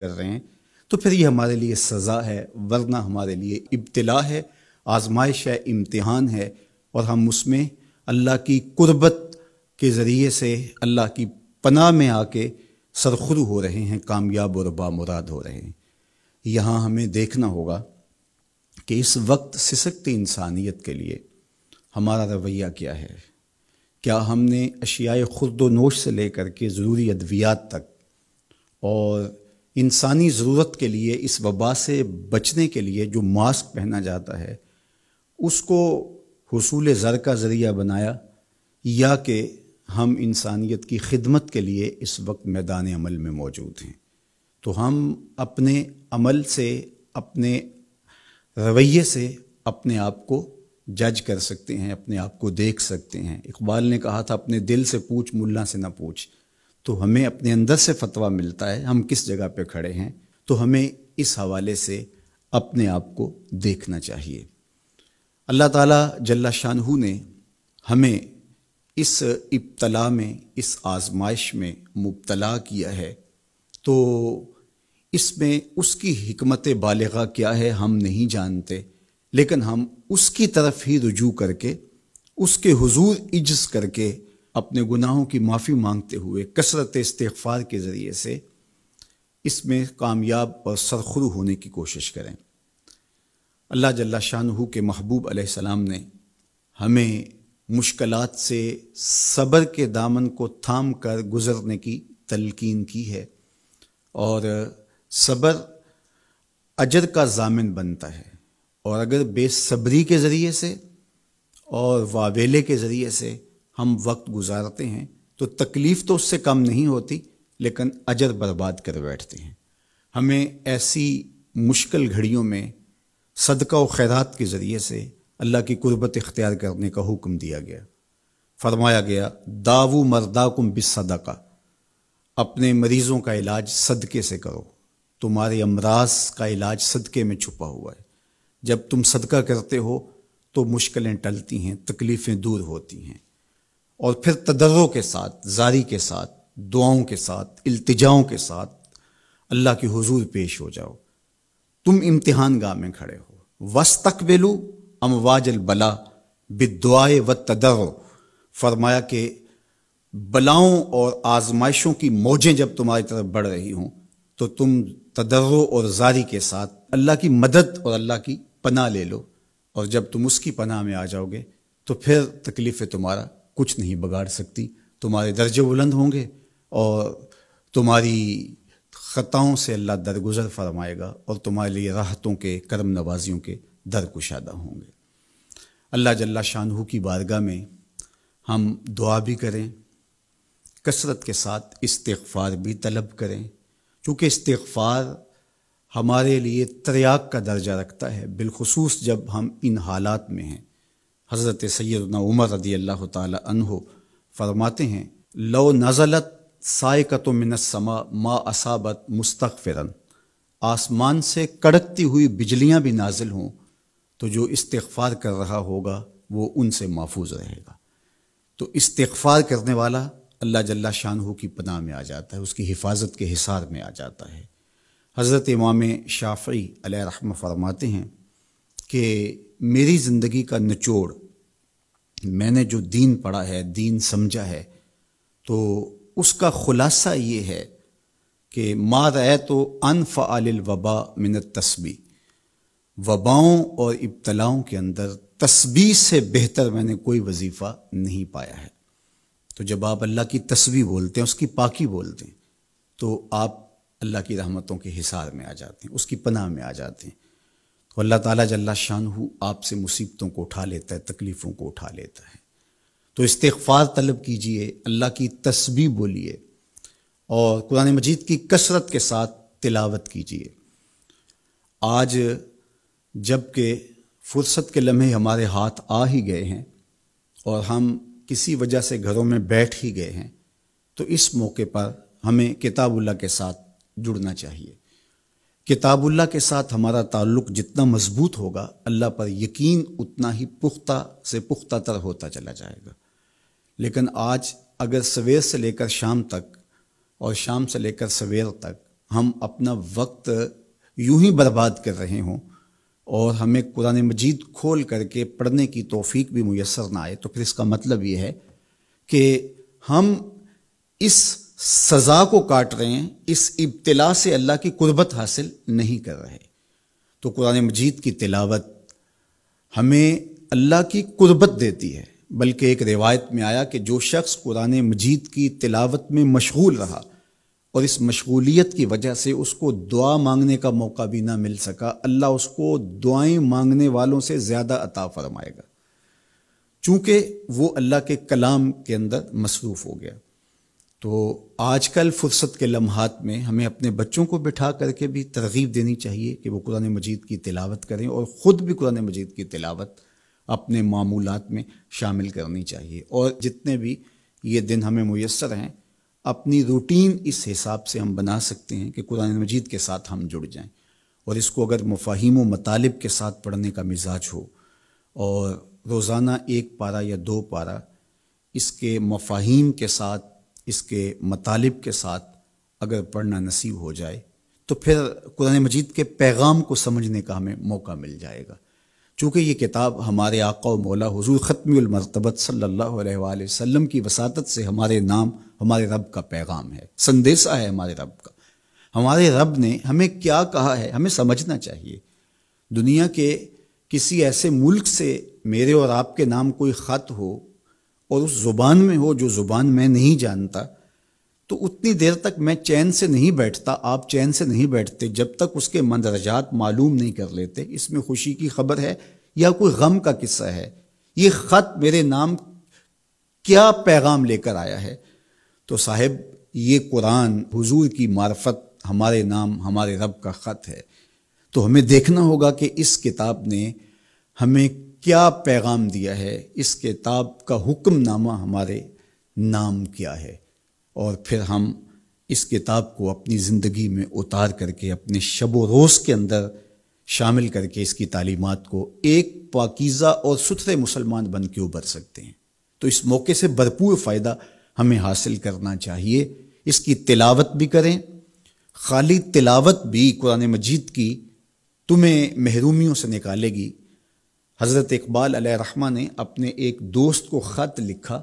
کر رہے ہیں تو پھر یہ ہمارے لیے سزا ہے، ورنہ ہمارے لیے ابتلا ہے، آزمائش ہے، امتحان ہے، اور ہم اس میں اللہ کی قربت کے ذریعے سے اللہ کی پناہ میں آ کے سرخرو ہو رہے ہیں، کامیاب اور بامراد ہو رہے ہیں۔ یہاں ہمیں دیکھنا ہوگا کہ اس وقت سسکتی انسانیت کے لیے ہمارا رویہ کیا ہے۔ کیا ہم نے اشیاء خورد و نوش سے لے کر کے ضروری ادویات تک اور انسانی ضرورت کے لیے اس وبا سے بچنے کے لیے جو ماسک پہنا جاتا ہے اس کو حصول زر کا ذریعہ بنایا، یا کہ ہم انسانیت کی خدمت کے لیے اس وقت میدان عمل میں موجود ہیں؟ تو ہم اپنے عمل سے، اپنے رویے سے اپنے آپ کو جج کر سکتے ہیں، اپنے آپ کو دیکھ سکتے ہیں۔ اقبال نے کہا تھا اپنے دل سے پوچھ، ملا سے نہ پوچھ۔ تو ہمیں اپنے اندر سے فتویٰ ملتا ہے ہم کس جگہ پہ کھڑے ہیں، تو ہمیں اس حوالے سے اپنے آپ کو دیکھنا چاہیے۔ اللہ تعالیٰ جل شانہ نے ہمیں اس ابتلا میں، اس آزمائش میں مبتلا کیا ہے، تو اس میں اس کی حکمت بالغہ کیا ہے ہم نہیں جانتے، لیکن ہم اس کی طرف ہی رجوع کر کے، اس کے حضور عجز کر کے، اپنے گناہوں کی معافی مانگتے ہوئے کثرت استغفار کے ذریعے سے اس میں کامیاب اور سرخرو ہونے کی کوشش کریں۔ اللہ جل شانہ کے محبوب علیہ السلام نے ہمیں مشکلات سے صبر کے دامن کو تھام کر گزرنے کی تلقین کی ہے، اور صبر اجر کا ضامن بنتا ہے، اور اگر بے صبری کے ذریعے سے اور واویلے کے ذریعے سے ہم وقت گزارتے ہیں تو تکلیف تو اس سے کم نہیں ہوتی، لیکن اجر برباد کر بیٹھتے ہیں۔ ہمیں ایسی مشکل گھڑیوں میں صدقہ و خیرات کے ذریعے سے اللہ کی قربت اختیار کرنے کا حکم دیا گیا۔ فرمایا گیا داو مرداکم بالصدقہ، اپنے مریضوں کا علاج صدقے سے کرو، تمہارے امراض کا علاج صدقے میں چھپا ہوا ہے۔ جب تم صدقہ کرتے ہو تو مشکلیں ٹلتی ہیں، تکلیفیں دور ہوتی ہیں، اور پھر تضرع کے ساتھ، زاری کے ساتھ، دعاؤں کے ساتھ، التجاؤں کے ساتھ اللہ کے حضور پیش ہو جاؤ۔ تم امتحان گاہ میں کھڑے ہو، وَاسْتَقْبِلُوا امواج البلا بالدعاء والتضرع، فرمایا کہ بلاؤں اور آزمائشوں کی موجیں جب تمہاری طرف بڑھ رہی ہوں تو تم تضرع اور زاری کے ساتھ اللہ کی مدد اور اللہ کی پناہ لے لو، اور جب تم اس کی پناہ میں آ جاؤ گے تو پھر تکلیفیں تمہارا کچھ نہیں بگاڑ سکتی، تمہارے درجے بلند ہوں گے، اور تمہاری خطاؤں سے اللہ درگزر فرمائے گا، اور تمہارے لیے راحتوں کے، کرم نوازیوں کے در کشادہ ہوں گے۔ اللہ جل شانہ کی بارگاہ میں ہم دعا بھی کریں، کثرت کے ساتھ استغفار بھی طلب کریں، چونکہ استغفار ہمارے لیے تریاق کا درجہ رکھتا ہے، بالخصوص جب ہم ان حالات میں ہیں۔ حضرت سیدنا عمر رضی اللہ تعالی عنہ فرماتے ہیں لو نزلت صاعقۃ من السماء ما اصابت مستغفرا، آسمان سے کڑکتی ہوئی بجلیاں بھی نازل ہوں تو جو استغفار کر رہا ہوگا وہ ان سے محفوظ رہے گا۔ تو استغفار کرنے والا اللہ جل شانہ کی پناہ میں آ جاتا ہے، اس کی حفاظت کے حصار میں آ جاتا ہے۔ حضرت امام شافعی علیہ رحمہ فرماتے ہیں کہ میری زندگی کا نچوڑ، میں نے جو دین پڑھا ہے، دین سمجھا ہے، تو اس کا خلاصہ یہ ہے کہ ما رأیت انفع للوباء من التسبیح، وباؤں اور ابتلاؤں کے اندر تسبیح سے بہتر میں نے کوئی وظیفہ نہیں پایا ہے۔ تو جب آپ اللہ کی تسبیح بولتے ہیں، اس کی پاکی بولتے ہیں، تو آپ اللہ کی رحمتوں کے حصار میں آ جاتے ہیں، اس کی پناہ میں آ جاتے ہیں۔ تو اللہ تعالیٰ جل شانہ آپ سے مصیبتوں کو اٹھا لیتا ہے، تکلیفوں کو اٹھا لیتا ہے۔ تو استغفار طلب کیجئے، اللہ کی تسبیح بولیے، اور قرآن مجید کی کثرت کے ساتھ تلاوت کیجئے۔ آج جب کہ فرصت کے لمحے ہمارے ہاتھ آ ہی گئے ہیں اور ہم کسی وجہ سے گھروں میں بیٹھ ہی گئے ہیں، تو اس موقع پر ہمیں کتاب اللہ کے ساتھ جڑنا چاہیے۔ کتاب اللہ کے ساتھ ہمارا تعلق جتنا مضبوط ہوگا، اللہ پر یقین اتنا ہی پختہ سے پختہ تر ہوتا چلا جائے گا۔ لیکن آج اگر سویر سے لے کر شام تک اور شام سے لے کر سویر تک ہم اپنا وقت یوں ہی برباد کر رہے ہوں اور ہمیں قرآن مجید کھول کر کے پڑھنے کی توفیق بھی میسر نہ آئے، تو پھر اس کا مطلب یہ ہے کہ ہم اس سزا کو کاٹ رہے ہیں، اس ابتلا سے اللہ کی قربت حاصل نہیں کر رہے۔ تو قرآن مجید کی تلاوت ہمیں اللہ کی قربت دیتی ہے، بلکہ ایک روایت میں آیا کہ جو شخص قرآن مجید کی تلاوت میں مشغول رہا اور اس مشغولیت کی وجہ سے اس کو دعا مانگنے کا موقع بھی نہ مل سکا، اللہ اس کو دعائیں مانگنے والوں سے زیادہ عطا فرمائے گا، چونکہ وہ اللہ کے کلام کے اندر مصروف ہو گیا۔ تو آج کل فرصت کے لمحات میں ہمیں اپنے بچوں کو بٹھا کر کے بھی ترغیب دینی چاہیے کہ وہ قرآن مجید کی تلاوت کریں، اور خود بھی قرآن مجید کی تلاوت اپنے معمولات میں شامل کرنی چاہیے۔ اور جتنے بھی یہ دن ہمیں میسر ہیں، اپنی روٹین اس حساب سے ہم بنا سکتے ہیں کہ قرآن مجید کے ساتھ ہم جڑ جائیں، اور اس کو اگر مفاہیم و مطالب کے ساتھ پڑھنے کا مزاج ہو اور روزانہ 1 پارہ یا 2 پارہ اس کے مفاہیم کے ساتھ، اس کے مطالب کے ساتھ اگر پڑھنا نصیب ہو جائے، تو پھر قرآن مجید کے پیغام کو سمجھنے کا ہمیں موقع مل جائے گا۔ چونکہ یہ کتاب ہمارے آقا و مولا حضور ختم المرتبت صلی اللہ علیہ وآلہ وسلم کی وساطت سے ہمارے نام ہمارے رب کا پیغام ہے، سندیسہ ہے ہمارے رب کا۔ ہمارے رب نے ہمیں کیا کہا ہے ہمیں سمجھنا چاہیے۔ دنیا کے کسی ایسے ملک سے میرے اور آپ کے نام کوئی خط ہو اور اس زبان میں ہو جو زبان میں نہیں جانتا، تو اتنی دیر تک میں چین سے نہیں بیٹھتا، آپ چین سے نہیں بیٹھتے جب تک اس کے مندرجات معلوم نہیں کر لیتے، اس میں خوشی کی خبر ہے یا کوئی غم کا قصہ ہے، یہ خط میرے نام کیا پیغام لے کر آیا ہے۔ تو صاحب یہ قرآن حضور کی معرفت ہمارے نام ہمارے رب کا خط ہے، تو ہمیں دیکھنا ہوگا کہ اس کتاب نے ہمیں کیا پیغام دیا ہے، اس کتاب کا حکم نامہ ہمارے نام کیا ہے، اور پھر ہم اس کتاب کو اپنی زندگی میں اتار کر کے اپنے شب و روز کے اندر شامل کر کے اس کی تعلیمات کو ایک پاکیزہ اور ستھرے مسلمان بن کے ابھر سکتے ہیں۔ تو اس موقع سے بھرپور فائدہ ہمیں حاصل کرنا چاہیے، اس کی تلاوت بھی کریں۔ خالی تلاوت بھی قرآن مجید کی تمہیں محرومیوں سے نکالے گی۔ حضرت اقبال علیہ الرحمہ نے اپنے ایک دوست کو خط لکھا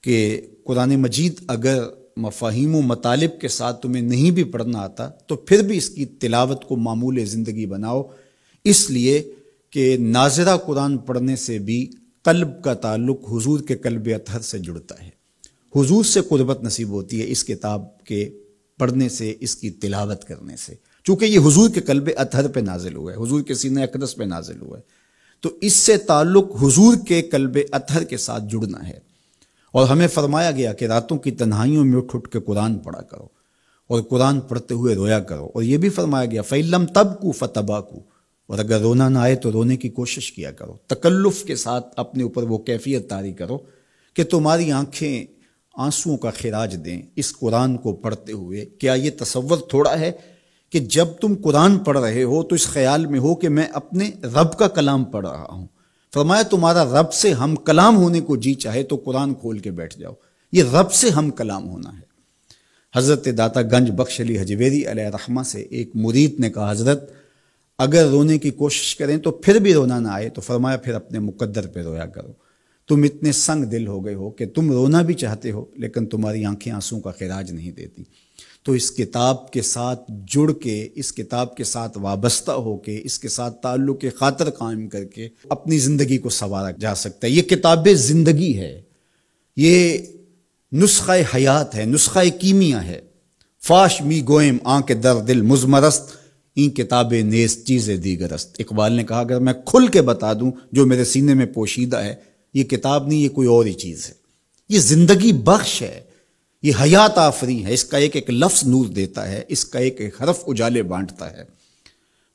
کہ قرآن مجید اگر مفاہیم و مطالب کے ساتھ تمہیں نہیں بھی پڑھنا آتا تو پھر بھی اس کی تلاوت کو معمول زندگی بناؤ، اس لیے کہ ناظرہ قرآن پڑھنے سے بھی قلب کا تعلق حضور کے قلب اطہر سے جڑتا ہے، حضور سے قربت نصیب ہوتی ہے اس کتاب کے پڑھنے سے، اس کی تلاوت کرنے سے، چونکہ یہ حضور کے قلب اطہر پہ نازل ہوا ہے، حضور کے سینہ اقدس پہ نازل ہوا ہے، تو اس سے تعلق حضور کے قلب اطہر کے ساتھ جڑنا ہے۔ اور ہمیں فرمایا گیا کہ راتوں کی تنہائیوں میں اٹھ کے قرآن پڑھا کرو اور قرآن پڑھتے ہوئے رویا کرو، اور یہ بھی فرمایا گیا فَإِن لَّمْ تَبْكُوا فَتَبَاكُوا، اور اگر رونا نہ آئے تو رونے کی کوشش کیا کرو، تکلف کے ساتھ اپنے اوپر وہ کیفیت طاری کرو کہ تمہاری آنکھیں آنسوؤں کا خراج دیں اس قرآن کو پڑھتے ہوئے۔ کیا یہ تصور تھوڑا ہے کہ جب تم قرآن پڑھ رہے ہو تو اس خیال میں ہو کہ میں اپنے رب کا کلام پڑھ رہا ہوں؟ فرمایا تمہارا رب سے ہم کلام ہونے کو جی چاہے تو قرآن کھول کے بیٹھ جاؤ، یہ رب سے ہم کلام ہونا ہے۔ حضرت داتا گنج بخش علی حجویری علیہ الرحمہ سے ایک مرید نے کہا حضرت اگر رونے کی کوشش کریں تو پھر بھی رونا نہ آئے تو فرمایا پھر اپنے مقدر پہ رویا کرو، تم اتنے سنگ دل ہو گئے ہو کہ تم رونا بھی چاہتے ہو لیکن تمہاری آنکھیں آنسوں کا خراج نہیں دیتی۔ تو اس کتاب کے ساتھ جڑ کے، اس کتاب کے ساتھ وابستہ ہو کے، اس کے ساتھ تعلق خاطر قائم کر کے اپنی زندگی کو سنوارا جا سکتا ہے۔ یہ کتاب زندگی ہے، یہ نسخہ حیات ہے، نسخہ کیمیا ہے۔ فاش می گوئم آنکھ در دل مزمرست، این کتاب نیز چیز دیگرست۔ اقبال نے کہا اگر میں کھل کے بتا دوں جو میرے سینے میں پوشیدہ ہے، یہ کتاب نہیں، یہ کوئی اور ہی چیز ہے، یہ زندگی بخش ہے، یہ حیات آفری ہے، اس کا ایک ایک لفظ نور دیتا ہے، اس کا ایک ایک حرف اجالے بانٹتا ہے۔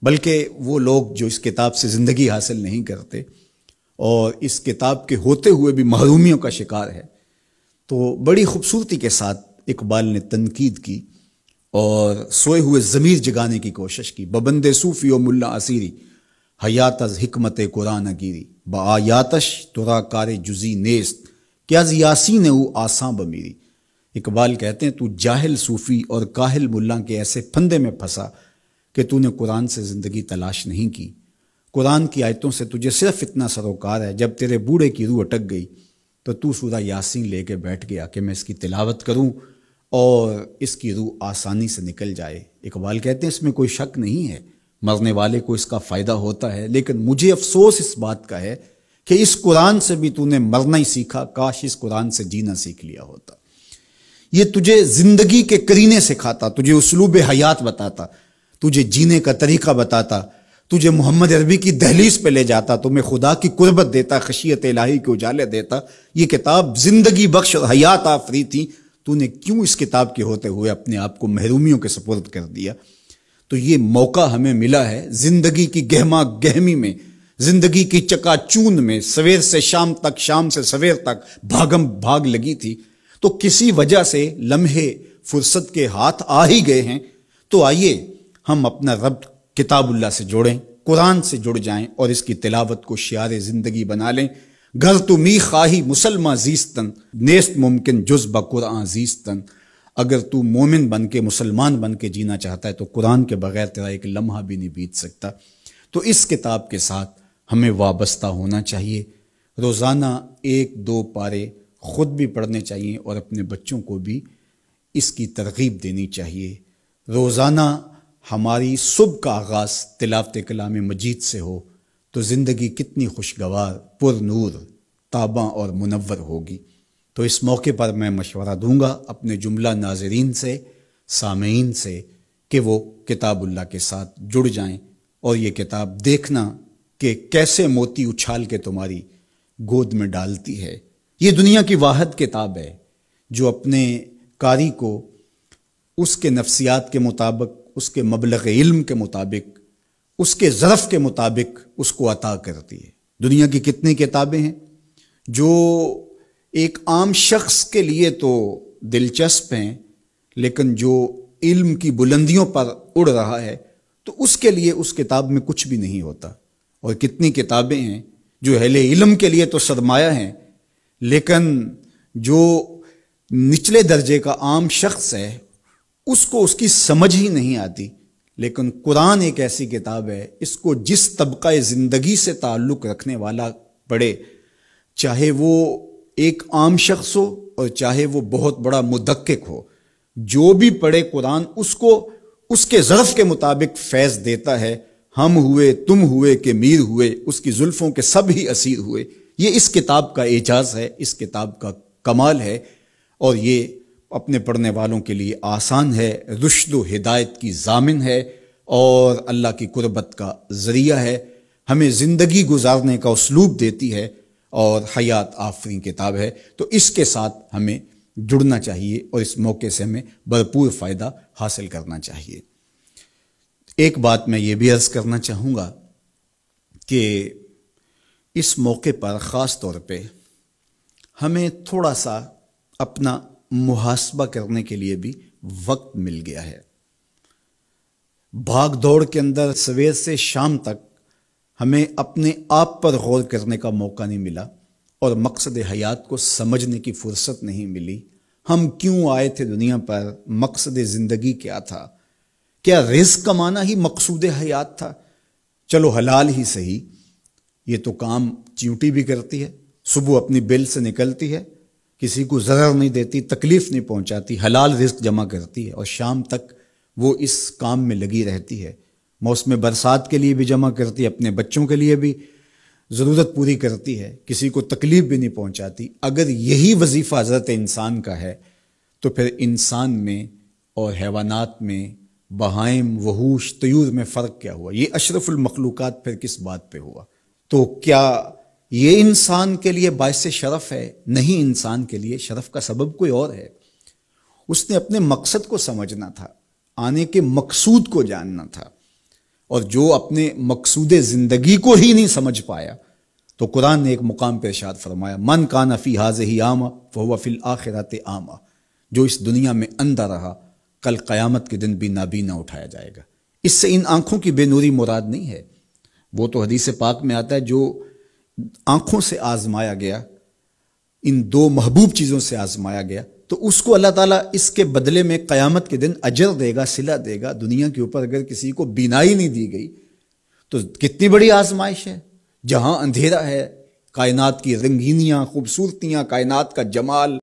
بلکہ وہ لوگ جو اس کتاب سے زندگی حاصل نہیں کرتے اور اس کتاب کے ہوتے ہوئے بھی محرومیوں کا شکار ہے، تو بڑی خوبصورتی کے ساتھ اقبال نے تنقید کی اور سوئے ہوئے ضمیر جگانے کی کوشش کی۔ ببند صوفی و ملا اسیری حیات از حکمت قرآن گیری، با آیاتش ترا کار جزی نیست، کیا یاسین او آساں بمیری۔ اقبال کہتے ہیں تو جاہل صوفی اور کاہل ملا کے ایسے پھندے میں پھنسا کہ تو نے قرآن سے زندگی تلاش نہیں کی۔ قرآن کی آیتوں سے تجھے صرف اتنا سروکار ہے، جب تیرے بوڑھے کی روح اٹک گئی تو سورہ یاسین لے کے بیٹھ گیا کہ میں اس کی تلاوت کروں اور اس کی روح آسانی سے نکل جائے۔ اقبال کہتے ہیں اس میں کوئی شک نہیں ہے، مرنے والے کو اس کا فائدہ ہوتا ہے، لیکن مجھے افسوس اس بات کا ہے کہ اس قرآن سے بھی تو نے مرنا ہی سیکھا، کاش اس قرآن سے جینا سیکھ لیا ہوتا۔ یہ تجھے زندگی کے کرینے سکھاتا، تجھے اسلوب حیات بتاتا، تجھے جینے کا طریقہ بتاتا، تجھے محمد عربی کی دہلیز پہ لے جاتا، تمہیں خدا کی قربت دیتا، خشیت الہی کے اجالے دیتا۔ یہ کتاب زندگی بخش اور حیات آفری تھی، تو نے کیوں اس کتاب کے ہوتے ہوئے اپنے آپ کو محرومیوں کے سپرد کر دیا؟ تو یہ موقع ہمیں ملا ہے زندگی کی گہما گہمی میں، زندگی کی چکا چوند میں، سویر سے شام تک، شام سے سویر تک بھاگم بھاگ لگی تھی، تو کسی وجہ سے لمحے فرصت کے ہاتھ آ ہی گئے ہیں، تو آئیے ہم اپنا ربط کتاب اللہ سے جوڑیں، قرآن سے جڑ جائیں اور اس کی تلاوت کو شعار زندگی بنا لیں۔ گھر تو می خواہی مسلمہ زیستن، نیست ممکن جز بقرآن زیستن۔ اگر تو مومن بن کے، مسلمان بن کے جینا چاہتا ہے تو قرآن کے بغیر تیرا ایک لمحہ بھی نہیں بیت سکتا۔ تو اس کتاب کے ساتھ ہمیں وابستہ ہونا چاہیے، روزانہ 1-2 پارے خود بھی پڑھنے چاہیے اور اپنے بچوں کو بھی اس کی ترغیب دینی چاہیے۔ روزانہ ہماری صبح کا آغاز تلاوت کلام مجید سے ہو تو زندگی کتنی خوشگوار، پر نور، تاباں اور منور ہوگی۔ تو اس موقع پر میں مشورہ دوں گا اپنے جملہ ناظرین سے، سامعین سے، کہ وہ کتاب اللہ کے ساتھ جڑ جائیں اور یہ کتاب دیکھنا کہ کیسے موتی اچھال کے تمہاری گود میں ڈالتی ہے۔ یہ دنیا کی واحد کتاب ہے جو اپنے قاری کو اس کے نفسیات کے مطابق، اس کے مبلغ علم کے مطابق، اس کے ظرف کے مطابق اس کو عطا کرتی ہے۔ دنیا کی کتنی کتابیں ہیں جو ایک عام شخص کے لیے تو دلچسپ ہیں، لیکن جو علم کی بلندیوں پر اڑ رہا ہے تو اس کے لیے اس کتاب میں کچھ بھی نہیں ہوتا، اور کتنی کتابیں ہیں جو اہل علم کے لیے تو سرمایہ ہیں، لیکن جو نچلے درجے کا عام شخص ہے اس کو اس کی سمجھ ہی نہیں آتی۔ لیکن قرآن ایک ایسی کتاب ہے، اس کو جس طبقہ زندگی سے تعلق رکھنے والا پڑھے، چاہے وہ ایک عام شخص ہو اور چاہے وہ بہت بڑا مدقق ہو، جو بھی پڑھے قرآن اس کو اس کے ظرف کے مطابق فیض دیتا ہے۔ ہم ہوئے، تم ہوئے کہ میر ہوئے، اس کی زلفوں کے سب ہی اسیر ہوئے۔ یہ اس کتاب کا اعجاز ہے، اس کتاب کا کمال ہے، اور یہ اپنے پڑھنے والوں کے لیے آسان ہے، رشد و ہدایت کی ضامن ہے اور اللہ کی قربت کا ذریعہ ہے، ہمیں زندگی گزارنے کا اسلوب دیتی ہے اور حیات آفرین کتاب ہے۔ تو اس کے ساتھ ہمیں جڑنا چاہیے اور اس موقع سے ہمیں بھرپور فائدہ حاصل کرنا چاہیے۔ ایک بات میں یہ بھی عرض کرنا چاہوں گا کہ اس موقع پر خاص طور پہ ہمیں تھوڑا سا اپنا محاسبہ کرنے کے لیے بھی وقت مل گیا ہے۔ بھاگ دوڑ کے اندر سویر سے شام تک ہمیں اپنے آپ پر غور کرنے کا موقع نہیں ملا اور مقصد حیات کو سمجھنے کی فرصت نہیں ملی۔ ہم کیوں آئے تھے دنیا پر؟ مقصد زندگی کیا تھا؟ کیا رزق کمانا ہی مقصود حیات تھا؟ چلو حلال ہی صحیح، یہ تو کام چیونٹی بھی کرتی ہے، صبح اپنی بل سے نکلتی ہے، کسی کو ضرر نہیں دیتی، تکلیف نہیں پہنچاتی، حلال رزق جمع کرتی ہے اور شام تک وہ اس کام میں لگی رہتی ہے۔ موسم برسات کے لیے بھی جمع کرتی ہے، اپنے بچوں کے لیے بھی ضرورت پوری کرتی ہے، کسی کو تکلیف بھی نہیں پہنچاتی۔ اگر یہی وظیفہ حضرت انسان کا ہے تو پھر انسان میں اور حیوانات میں، بہائم، وحوش، طیور میں فرق کیا ہوا؟ یہ اشرف المخلوقات پھر کس بات پہ ہوا؟ تو کیا یہ انسان کے لیے باعث شرف ہے؟ نہیں، انسان کے لیے شرف کا سبب کوئی اور ہے۔ اس نے اپنے مقصد کو سمجھنا تھا، آنے کے مقصود کو جاننا تھا، اور جو اپنے مقصود زندگی کو ہی نہیں سمجھ پایا تو قرآن نے ایک مقام پہ ارشاد فرمایا، من کان فی ہذہ اعمی فہو فی الآخرۃ اعمی، جو اس دنیا میں اندھا رہا کل قیامت کے دن بھی نابینا اٹھایا جائے گا۔ اس سے ان آنکھوں کی بے نوری مراد نہیں ہے، وہ تو حدیث پاک میں آتا ہے جو آنکھوں سے آزمایا گیا، ان دو محبوب چیزوں سے آزمایا گیا، تو اس کو اللہ تعالیٰ اس کے بدلے میں قیامت کے دن اجر دے گا، صلہ دے گا۔ دنیا کے اوپر اگر کسی کو بینائی نہیں دی گئی تو کتنی بڑی آزمائش ہے۔ جہاں اندھیرا ہے، کائنات کی رنگینیاں، خوبصورتیاں، کائنات کا جمال،